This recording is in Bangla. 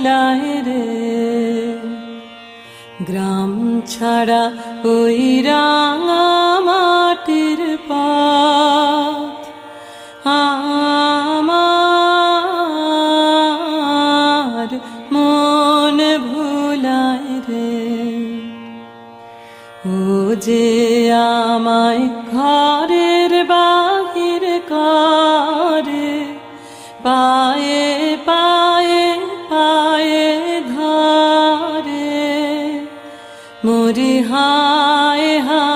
ভুলায় রে। গ্রাম ছাড়া ওই রাঙা মাটির পথ আমার মন ভুলায় রে। ও যে আমায় ঘরের বাহির করে, পায়ে পায়ে পায়ে ধরে, মরি হায় হায়